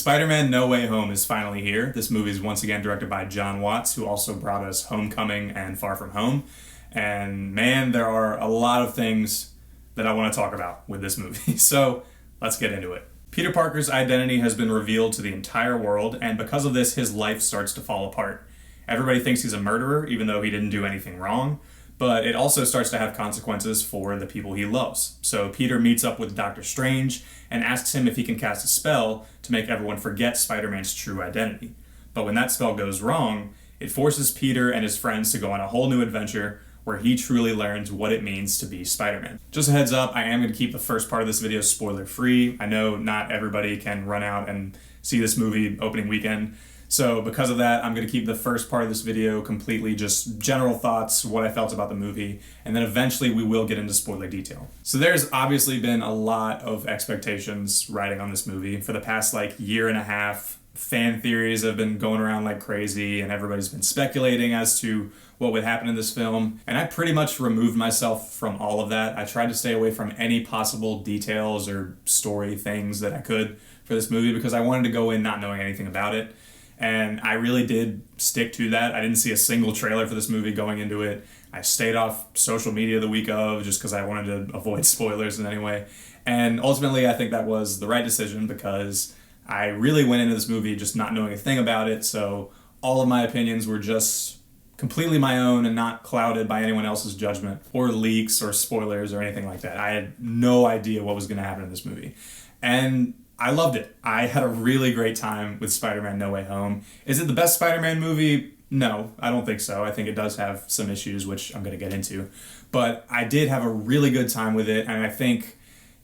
Spider-Man No Way Home is finally here. This movie is once again directed by Jon Watts, who also brought us Homecoming and Far From Home. And man, there are a lot of things that I want to talk about with this movie. So let's get into it. Peter Parker's identity has been revealed to the entire world, and because of this, his life starts to fall apart. Everybody thinks he's a murderer, even though he didn't do anything wrong, but it also starts to have consequences for the people he loves. So Peter meets up with Doctor Strange and asks him if he can cast a spell to make everyone forget Spider-Man's true identity. But when that spell goes wrong, it forces Peter and his friends to go on a whole new adventure where he truly learns what it means to be Spider-Man. Just a heads up, I am going to keep the first part of this video spoiler-free. I know not everybody can run out and see this movie opening weekend, so because of that, I'm going to keep the first part of this video completely just general thoughts, what I felt about the movie, and then eventually we will get into spoiler detail. So there's obviously been a lot of expectations riding on this movie. For the past year and a half, fan theories have been going around like crazy, and everybody's been speculating as to what would happen in this film. And I pretty much removed myself from all of that. I tried to stay away from any possible details or story things that I could for this movie because I wanted to go in not knowing anything about it. And I really did stick to that. I didn't see a single trailer for this movie going into it. I stayed off social media the week of just because I wanted to avoid spoilers in any way. And ultimately, I think that was the right decision because I really went into this movie just not knowing a thing about it. So all of my opinions were just completely my own and not clouded by anyone else's judgment or leaks or spoilers or anything like that. I had no idea what was going to happen in this movie. And I loved it. I had a really great time with Spider-Man No Way Home. Is it the best Spider-Man movie? No, I don't think so. I think it does have some issues, which I'm going to get into. But I did have a really good time with it, and I think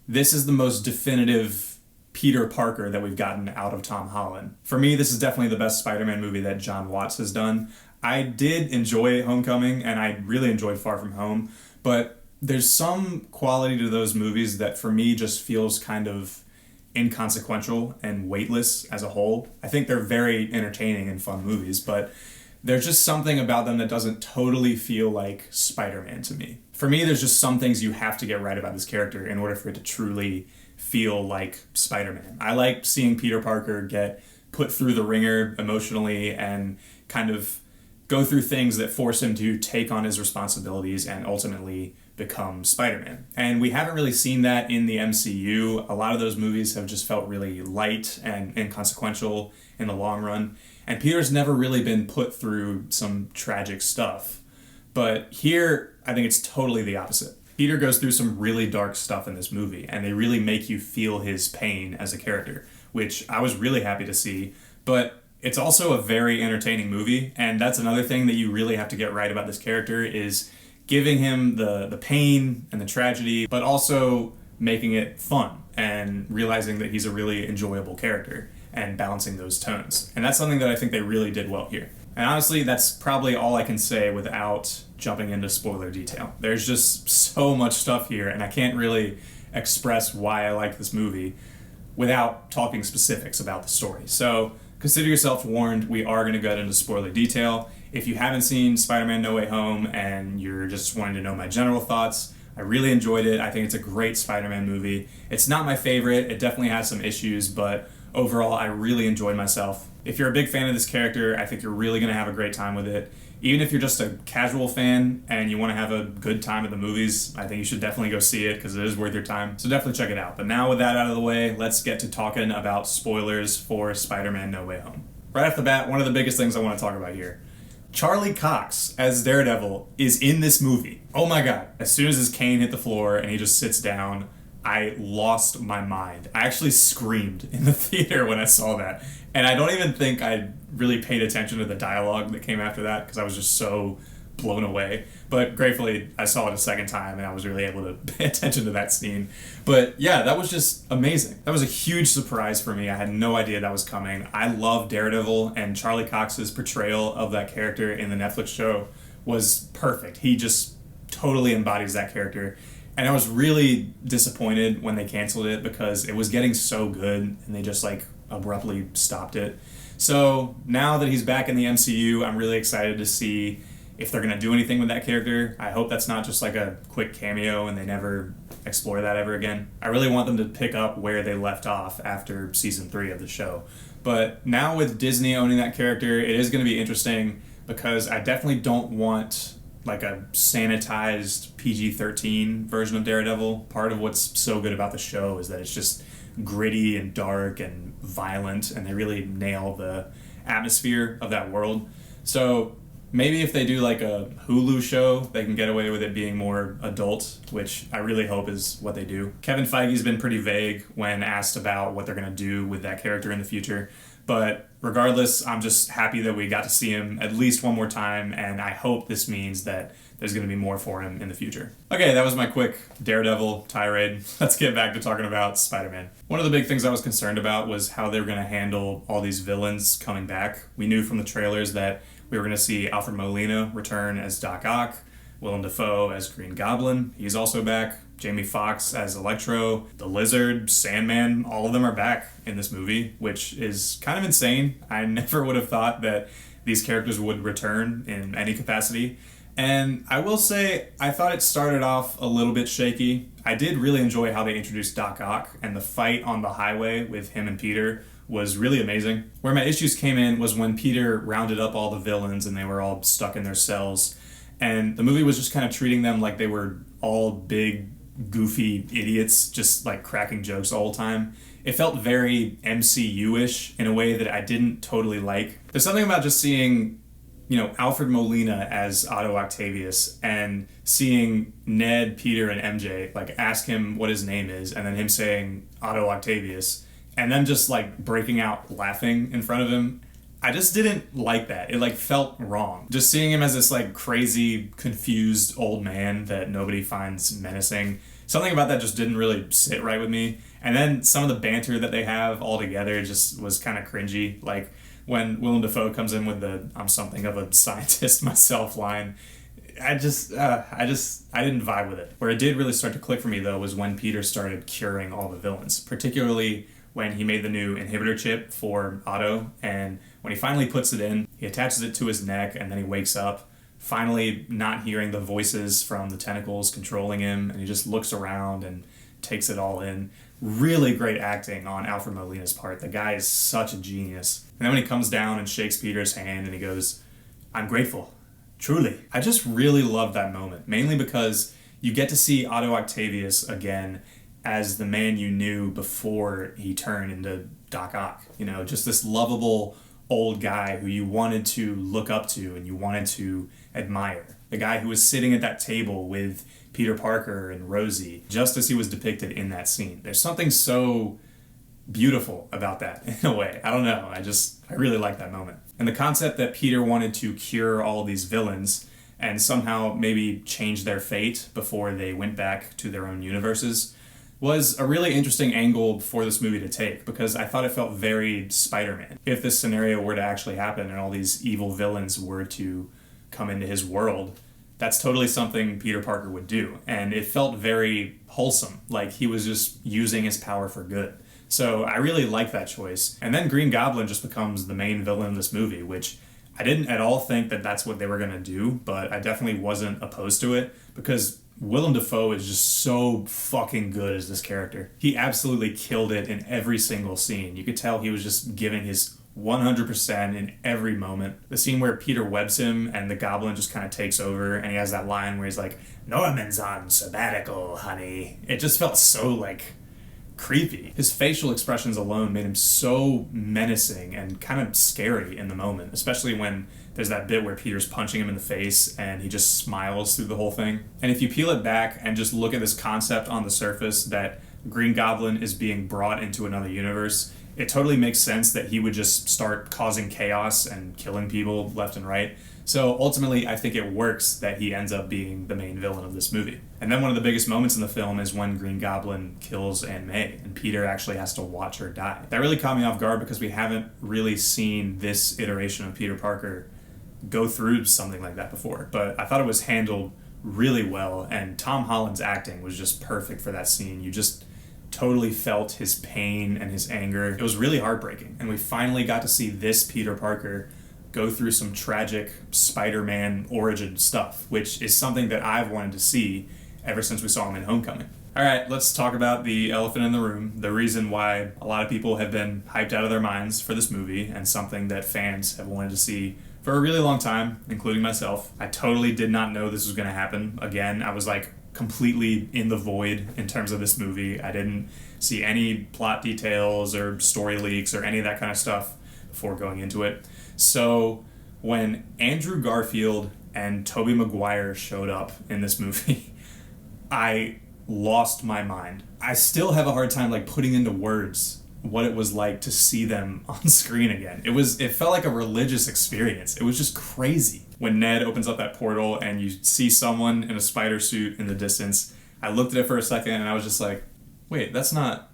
this is the most definitive Peter Parker that we've gotten out of Tom Holland. For me, this is definitely the best Spider-Man movie that Jon Watts has done. I did enjoy Homecoming, and I really enjoyed Far From Home, but there's some quality to those movies that for me just feels kind of inconsequential and weightless as a whole. I think they're very entertaining and fun movies, but there's just something about them that doesn't totally feel like Spider-Man to me. For me, there's just some things you have to get right about this character in order for it to truly feel like Spider-Man. I like seeing Peter Parker get put through the ringer emotionally and kind of go through things that force him to take on his responsibilities and ultimately become Spider-Man. And we haven't really seen that in the MCU. A lot of those movies have just felt really light and inconsequential in the long run. And Peter's never really been put through some tragic stuff. But here, I think it's totally the opposite. Peter goes through some really dark stuff in this movie, and they really make you feel his pain as a character, which I was really happy to see. But it's also a very entertaining movie, and that's another thing that you really have to get right about this character is giving him the pain and the tragedy, but also making it fun and realizing that he's a really enjoyable character and balancing those tones. And that's something that I think they really did well here. And honestly, that's probably all I can say without jumping into spoiler detail. There's just so much stuff here, and I can't really express why I like this movie without talking specifics about the story. So consider yourself warned, we are going to get into spoiler detail. If you haven't seen Spider-Man No Way Home and you're just wanting to know my general thoughts, I really enjoyed it. I think it's a great Spider-Man movie. It's not my favorite. It definitely has some issues, but overall, I really enjoyed myself. If you're a big fan of this character, I think you're really going to have a great time with it. Even if you're just a casual fan and you want to have a good time at the movies, I think you should definitely go see it because it is worth your time. So definitely check it out. But now with that out of the way, let's get to talking about spoilers for Spider-Man No Way Home. Right off the bat, one of the biggest things I want to talk about here. Charlie Cox as Daredevil is in this movie. Oh my god. As soon as his cane hit the floor and he just sits down, I lost my mind. I actually screamed in the theater when I saw that. And I don't even think I really paid attention to the dialogue that came after that because I was just so blown away. But gratefully, I saw it a second time and I was really able to pay attention to that scene. But yeah, that was just amazing. That was a huge surprise for me. I had no idea that was coming. I love Daredevil, and Charlie Cox's portrayal of that character in the Netflix show was perfect. He just totally embodies that character. And I was really disappointed when they canceled it because it was getting so good and they just abruptly stopped it. So now that he's back in the MCU, I'm really excited to see if they're going to do anything with that character. I hope that's not just a quick cameo and they never explore that ever again. I really want them to pick up where they left off after season 3 of the show. But now with Disney owning that character, it is going to be interesting because I definitely don't want like a sanitized PG-13 version of Daredevil. Part of what's so good about the show is that it's just gritty and dark and violent, and they really nail the atmosphere of that world. So maybe if they do like a Hulu show, they can get away with it being more adult, which I really hope is what they do. Kevin Feige's been pretty vague when asked about what they're going to do with that character in the future. But regardless, I'm just happy that we got to see him at least one more time, and I hope this means that there's going to be more for him in the future. Okay, that was my quick Daredevil tirade. Let's get back to talking about Spider-Man. One of the big things I was concerned about was how they were going to handle all these villains coming back. We knew from the trailers that we were going to see Alfred Molina return as Doc Ock, Willem Dafoe as Green Goblin. He's also back. Jamie Foxx as Electro, the Lizard, Sandman, all of them are back in this movie, which is kind of insane. I never would have thought that these characters would return in any capacity. And I will say, I thought it started off a little bit shaky. I did really enjoy how they introduced Doc Ock, and the fight on the highway with him and Peter was really amazing. Where my issues came in was when Peter rounded up all the villains and they were all stuck in their cells. And the movie was just kind of treating them like they were all big, goofy idiots, just like cracking jokes all the time. It felt very MCU-ish in a way that I didn't totally like. There's something about just seeing, Alfred Molina as Otto Octavius and seeing Ned, Peter, and MJ like ask him what his name is, and then him saying Otto Octavius, and then just like breaking out laughing in front of him. I just didn't like that. It like felt wrong. Just seeing him as this like crazy, confused old man that nobody finds menacing. Something about that just didn't really sit right with me. And then some of the banter that they have all together just was kind of cringy. Like when Willem Dafoe comes in with the "I'm something of a scientist myself" line. I didn't vibe with it. Where it did really start to click for me though was when Peter started curing all the villains, particularly when he made the new inhibitor chip for Otto, and when he finally puts it in, he attaches it to his neck, and then he wakes up, finally not hearing the voices from the tentacles controlling him, and he just looks around and takes it all in. Really great acting on Alfred Molina's part. The guy is such a genius. And then when he comes down and shakes Peter's hand and he goes, "I'm grateful, truly." I just really love that moment, mainly because you get to see Otto Octavius again as the man you knew before he turned into Doc Ock. Just this lovable old guy who you wanted to look up to and you wanted to admire. The guy who was sitting at that table with Peter Parker and Rosie, just as he was depicted in that scene. There's something so beautiful about that in a way. I don't know. I really like that moment. And the concept that Peter wanted to cure all these villains and somehow maybe change their fate before they went back to their own universes was a really interesting angle for this movie to take, because I thought it felt very Spider-Man. If this scenario were to actually happen and all these evil villains were to come into his world, that's totally something Peter Parker would do. And it felt very wholesome, like he was just using his power for good. So I really like that choice. And then Green Goblin just becomes the main villain of this movie, which I didn't at all think that that's what they were going to do, but I definitely wasn't opposed to it, because Willem Dafoe is just so fucking good as this character. He absolutely killed it in every single scene. You could tell he was just giving his 100% in every moment. The scene where Peter webs him and the Goblin just kind of takes over, and he has that line where he's like, "Norman's on sabbatical, honey." It just felt so like creepy. His facial expressions alone made him so menacing and kind of scary in the moment, especially when there's that bit where Peter's punching him in the face and he just smiles through the whole thing. And if you peel it back and just look at this concept on the surface that Green Goblin is being brought into another universe, it totally makes sense that he would just start causing chaos and killing people left and right. So ultimately, I think it works that he ends up being the main villain of this movie. And then one of the biggest moments in the film is when Green Goblin kills Aunt May, and Peter actually has to watch her die. That really caught me off guard because we haven't really seen this iteration of Peter Parker go through something like that before. But I thought it was handled really well, and Tom Holland's acting was just perfect for that scene. You just totally felt his pain and his anger. It was really heartbreaking. And we finally got to see this Peter Parker go through some tragic Spider-Man origin stuff, which is something that I've wanted to see ever since we saw him in Homecoming. All right, let's talk about the elephant in the room, the reason why a lot of people have been hyped out of their minds for this movie, and something that fans have wanted to see for a really long time, including myself. I totally did not know this was going to happen. Again, I was like completely in the void in terms of this movie. I didn't see any plot details or story leaks or any of that kind of stuff before going into it. So when Andrew Garfield and Tobey Maguire showed up in this movie, I lost my mind. I still have a hard time like putting into words what it was like to see them on screen again. It felt like a religious experience. It was just crazy. When Ned opens up that portal and you see someone in a spider suit in the distance, I looked at it for a second and I was just like, wait, that's not...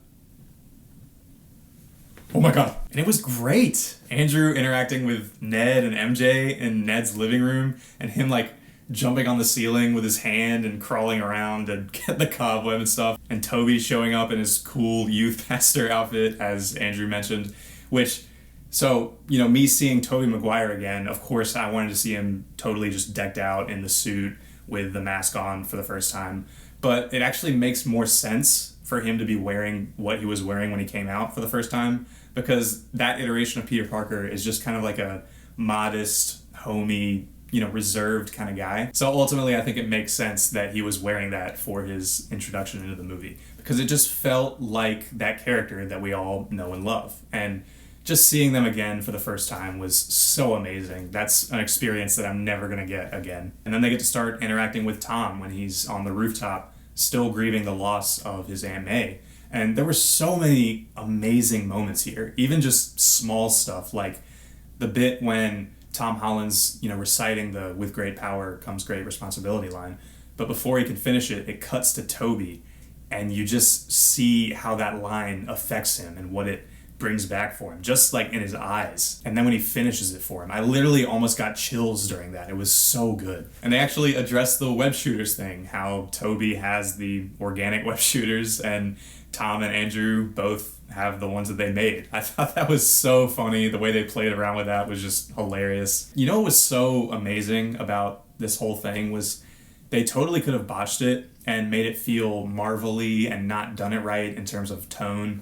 Oh my god. And it was great. Andrew interacting with Ned and MJ in Ned's living room, and him like jumping on the ceiling with his hand and crawling around and get the cobweb and stuff. And Tobey showing up in his cool youth pastor outfit, as Andrew mentioned, which... So, me seeing Tobey Maguire again, of course I wanted to see him totally just decked out in the suit with the mask on for the first time. But it actually makes more sense for him to be wearing what he was wearing when he came out for the first time, because that iteration of Peter Parker is just kind of like a modest, homey, reserved kind of guy. So ultimately I think it makes sense that he was wearing that for his introduction into the movie, because it just felt like that character that we all know and love. And just seeing them again for the first time was so amazing. That's an experience that I'm never going to get again. And then they get to start interacting with Tom when he's on the rooftop, still grieving the loss of his Aunt May. And there were so many amazing moments here, even just small stuff like the bit when Tom Holland's, reciting the "with great power comes great responsibility" line. But before he can finish it, it cuts to Tobey, and you just see how that line affects him and what it brings back for him, just like in his eyes. And then when he finishes it for him, I literally almost got chills during that. It was so good. And they actually addressed the web shooters thing, how Tobey has the organic web shooters and Tom and Andrew both have the ones that they made. I thought that was so funny. The way they played around with that was just hilarious. What was so amazing about this whole thing was they totally could have botched it and made it feel Marvel-y and not done it right in terms of tone.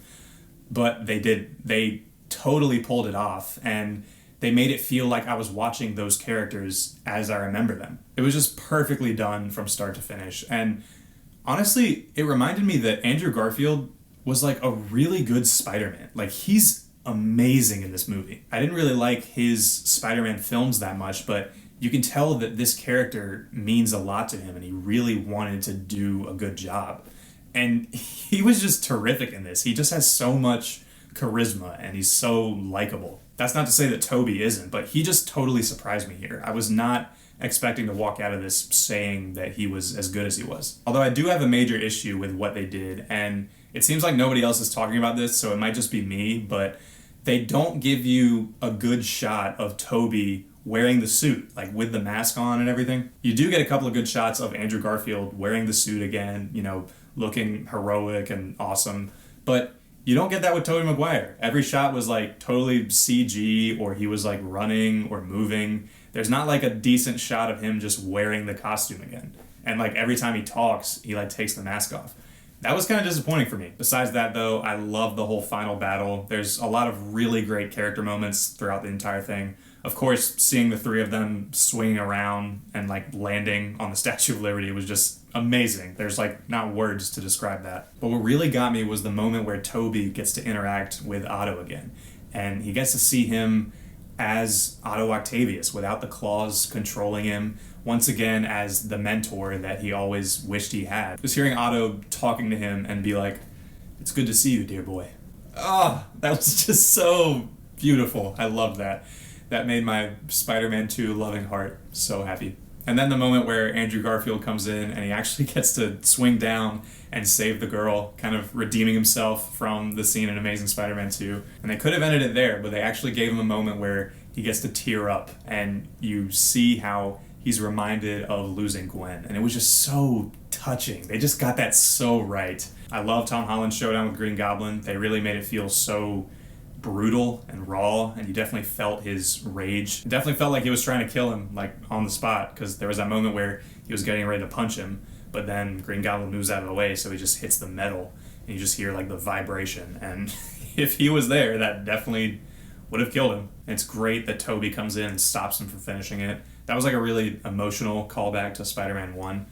But they did. They totally pulled it off, and they made it feel like I was watching those characters as I remember them. It was just perfectly done from start to finish. And honestly, it reminded me that Andrew Garfield was like a really good Spider-Man. Like, he's amazing in this movie. I didn't really like his Spider-Man films that much, but you can tell that this character means a lot to him, and he really wanted to do a good job. And he was just terrific in this. He just has so much charisma, and he's so likable. That's not to say that Tobey isn't, but he just totally surprised me here. I was not expecting to walk out of this saying that he was as good as he was. Although I do have a major issue with what they did, and it seems like nobody else is talking about this, so it might just be me, but they don't give you a good shot of Tobey wearing the suit, like with the mask on and everything. You do get a couple of good shots of Andrew Garfield wearing the suit again, looking heroic and awesome, but you don't get that with Tobey Maguire. Every shot was like totally CG, or he was like running or moving. There's not like a decent shot of him just wearing the costume again. And like every time he talks, he like takes the mask off. That was kind of disappointing for me. Besides that though, I love the whole final battle. There's a lot of really great character moments throughout the entire thing. Of course, seeing the three of them swinging around and like landing on the Statue of Liberty was just amazing. There's like not words to describe that. But what really got me was the moment where Tobey gets to interact with Otto again. And he gets to see him as Otto Octavius without the claws controlling him, once again as the mentor that he always wished he had. Just hearing Otto talking to him and be like, "It's good to see you, dear boy." Oh, that was just so beautiful. I love that. That made my Spider-Man 2 loving heart so happy. And then the moment where Andrew Garfield comes in and he actually gets to swing down and save the girl, kind of redeeming himself from the scene in Amazing Spider-Man 2. And they could have ended it there, but they actually gave him a moment where he gets to tear up and you see how he's reminded of losing Gwen. And it was just so touching. They just got that so right. I love Tom Holland's showdown with Green Goblin. They really made it feel so brutal and raw, and you definitely felt his rage. It definitely felt like he was trying to kill him, like on the spot, because there was that moment where he was getting ready to punch him, but then Green Goblin moves out of the way, so he just hits the metal, and you just hear like the vibration. And if he was there, that definitely would have killed him. And it's great that Tobey comes in and stops him from finishing it. That was like a really emotional callback to Spider-Man 1.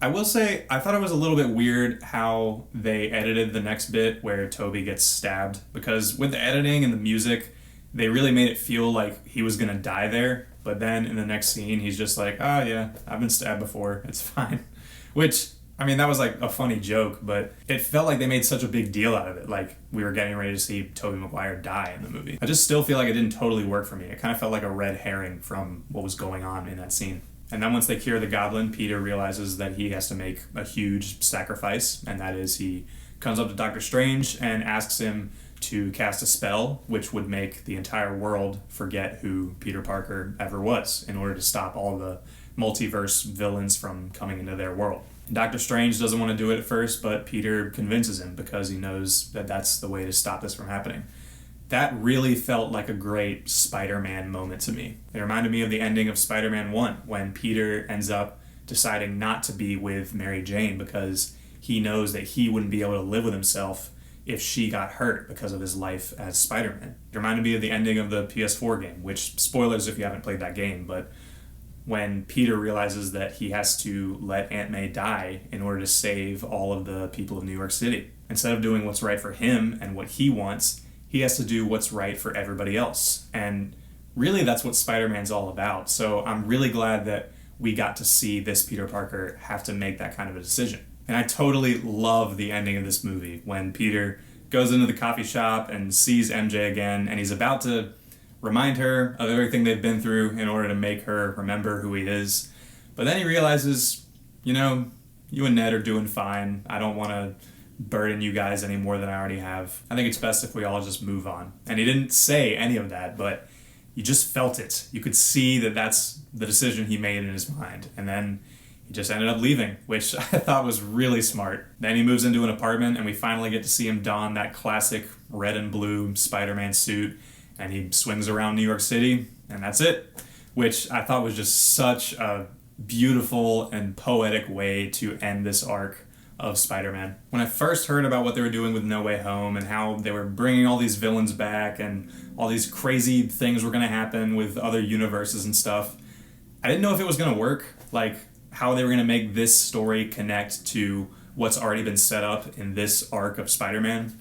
I will say, I thought it was a little bit weird how they edited the next bit where Tobey gets stabbed, because with the editing and the music, they really made it feel like he was going to die there. But then in the next scene, he's just like, oh yeah, I've been stabbed before, it's fine. Which, I mean, that was like a funny joke, but it felt like they made such a big deal out of it. Like we were getting ready to see Tobey Maguire die in the movie. I just still feel like it didn't totally work for me. It kind of felt like a red herring from what was going on in that scene. And then once they cure the Goblin, Peter realizes that he has to make a huge sacrifice, and that is he comes up to Doctor Strange and asks him to cast a spell which would make the entire world forget who Peter Parker ever was in order to stop all the multiverse villains from coming into their world. And Doctor Strange doesn't want to do it at first, but Peter convinces him because he knows that that's the way to stop this from happening. That really felt like a great Spider-Man moment to me. It reminded me of the ending of Spider-Man 1 when Peter ends up deciding not to be with Mary Jane because he knows that he wouldn't be able to live with himself if she got hurt because of his life as Spider-Man. It reminded me of the ending of the PS4 game, which, spoilers if you haven't played that game, but when Peter realizes that he has to let Aunt May die in order to save all of the people of New York City. Instead of doing what's right for him and what he wants, he has to do what's right for everybody else. And really that's what Spider-Man's all about. So I'm really glad that we got to see this Peter Parker have to make that kind of a decision. And I totally love the ending of this movie when Peter goes into the coffee shop and sees MJ again, and he's about to remind her of everything they've been through in order to make her remember who he is. But then he realizes, you know, you and Ned are doing fine. I don't want to burden you guys any more than I already have. I think it's best if we all just move on. And he didn't say any of that, but you just felt it. You could see that that's the decision he made in his mind. And then he just ended up leaving, which I thought was really smart. Then he moves into an apartment and we finally get to see him don that classic red and blue Spider-Man suit, and he swings around New York City, and that's it. Which I thought was just such a beautiful and poetic way to end this arc of Spider-Man. When I first heard about what they were doing with No Way Home and how they were bringing all these villains back and all these crazy things were going to happen with other universes and stuff, I didn't know if it was going to work, like how they were going to make this story connect to what's already been set up in this arc of Spider-Man.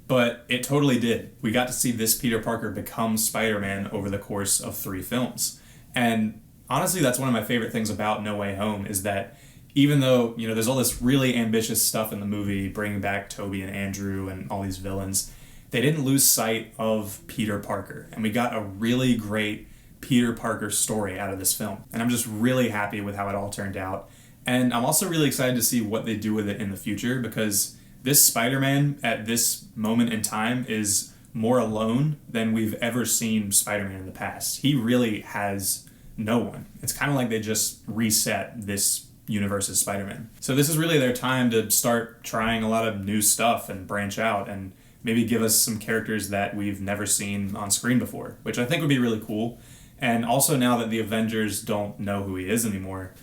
But it totally did. We got to see this Peter Parker become Spider-Man over the course of 3 films. And honestly, that's one of my favorite things about No Way Home is that even though, you know, there's all this really ambitious stuff in the movie, bringing back Tobey and Andrew and all these villains, they didn't lose sight of Peter Parker. And we got a really great Peter Parker story out of this film. And I'm just really happy with how it all turned out. And I'm also really excited to see what they do with it in the future, because this Spider-Man at this moment in time is more alone than we've ever seen Spider-Man in the past. He really has no one. It's kind of like they just reset this universe's Spider-Man. So this is really their time to start trying a lot of new stuff and branch out and maybe give us some characters that we've never seen on screen before, which I think would be really cool. And also now that the Avengers don't know who he is anymore,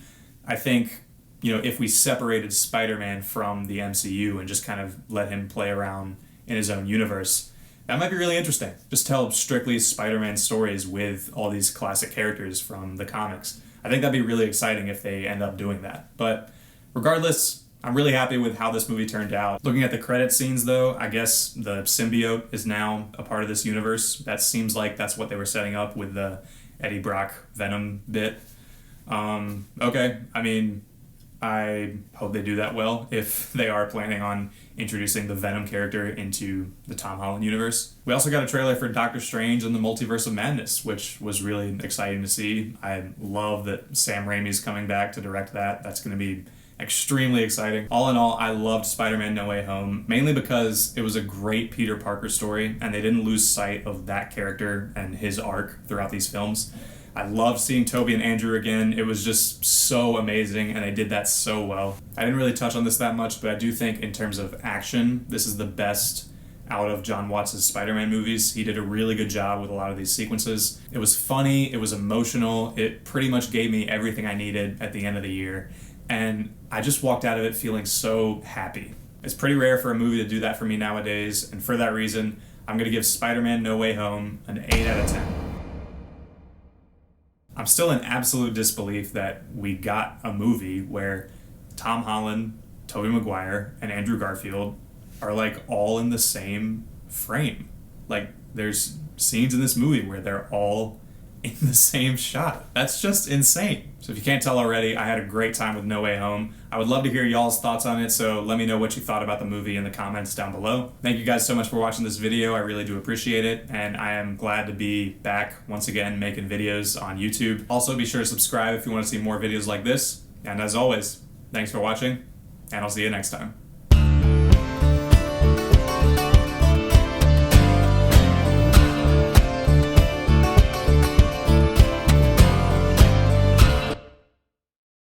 I think, you know, if we separated Spider-Man from the MCU and just kind of let him play around in his own universe, that might be really interesting. Just tell strictly Spider-Man stories with all these classic characters from the comics. I think that'd be really exciting if they end up doing that. But regardless, I'm really happy with how this movie turned out. Looking at the credit scenes, though, I guess the symbiote is now a part of this universe. That seems like that's what they were setting up with the Eddie Brock Venom bit. Okay, I mean, I hope they do that well if they are planning on introducing the Venom character into the Tom Holland universe. We also got a trailer for Doctor Strange and the Multiverse of Madness, which was really exciting to see. I love that Sam Raimi's coming back to direct that. That's going to be extremely exciting. All in all, I loved Spider-Man No Way Home, mainly because it was a great Peter Parker story, and they didn't lose sight of that character and his arc throughout these films. I loved seeing Tobey and Andrew again. It was just so amazing, and they did that so well. I didn't really touch on this that much, but I do think in terms of action, this is the best out of John Watts' Spider-Man movies. He did a really good job with a lot of these sequences. It was funny, it was emotional, it pretty much gave me everything I needed at the end of the year. And I just walked out of it feeling so happy. It's pretty rare for a movie to do that for me nowadays, and for that reason, I'm going to give Spider-Man No Way Home an 8 out of 10. I'm still in absolute disbelief that we got a movie where Tom Holland, Tobey Maguire, and Andrew Garfield are like all in the same frame. Like, there's scenes in this movie where they're all in the same shot. That's just insane. So if you can't tell already, I had a great time with No Way Home. I would love to hear y'all's thoughts on it, so let me know what you thought about the movie in the comments down below. Thank you guys so much for watching this video. I really do appreciate it, and I am glad to be back once again making videos on YouTube. Also, be sure to subscribe if you want to see more videos like this. And as always, thanks for watching, and I'll see you next time.